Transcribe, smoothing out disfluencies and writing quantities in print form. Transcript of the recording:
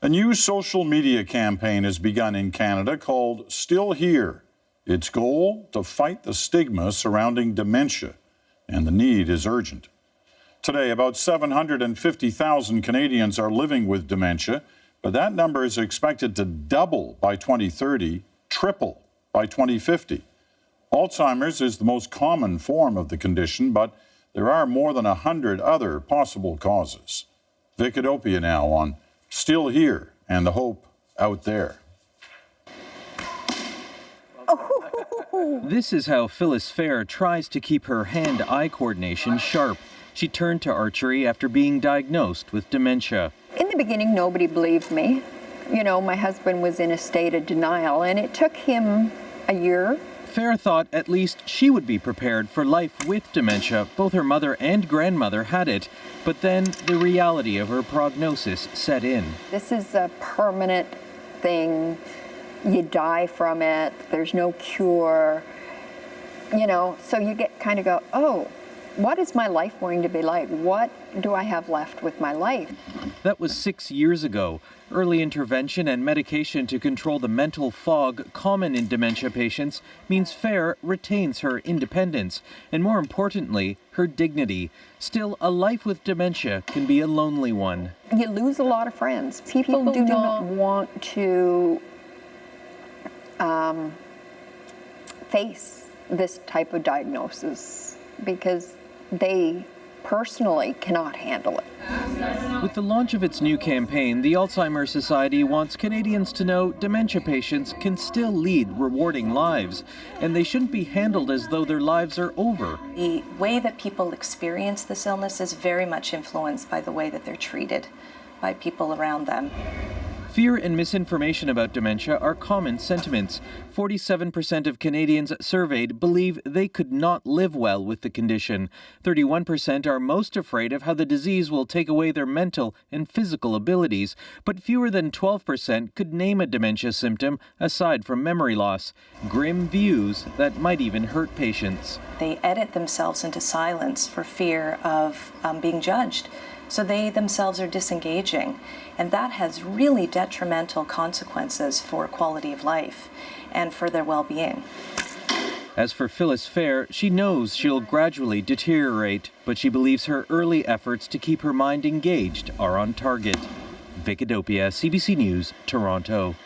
A new social media campaign has begun in Canada called Still Here. Its goal, to fight the stigma surrounding dementia, and the need is urgent. Today, about 750,000 Canadians are living with dementia, but that number is expected to double by 2030, triple by 2050. Alzheimer's is the most common form of the condition, but there are more than 100 other possible causes. Vicodopia now on Still Here and the hope out there. This is how Phyllis Fair tries to keep her hand-eye coordination sharp. She turned to archery after being diagnosed with dementia. In the beginning, nobody believed me. You know, my husband was in a state of denial, and it took him a year. Fair thought at least she would be prepared for life with dementia. Both her mother and grandmother had it, but then the reality of her prognosis set in. This is a permanent thing. You die from it. There's no cure. You know, so you get kind of go, oh, what is my life going to be like? What do I have left with my life? That was 6 years ago. Early intervention and medication to control the mental fog common in dementia patients means Fair retains her independence and, more importantly, her dignity. Still, a life with dementia can be a lonely one. You lose a lot of friends. People do not want to face this type of diagnosis because they personally cannot handle it. With the launch of its new campaign, the Alzheimer Society wants Canadians to know dementia patients can still lead rewarding lives, and they shouldn't be handled as though their lives are over. The way that people experience this illness is very much influenced by the way that they're treated by people around them. Fear and misinformation about dementia are common sentiments. 47% of Canadians surveyed believe they could not live well with the condition. 31% are most afraid of how the disease will take away their mental and physical abilities, but fewer than 12% could name a dementia symptom aside from memory loss. Grim views that might even hurt patients. They edit themselves into silence for fear of being judged. So they themselves are disengaging, and that has really detrimental consequences for quality of life and for their well-being. As for Phyllis Fair, she knows she'll gradually deteriorate, but she believes her early efforts to keep her mind engaged are on target. Vicodopia, CBC News, Toronto.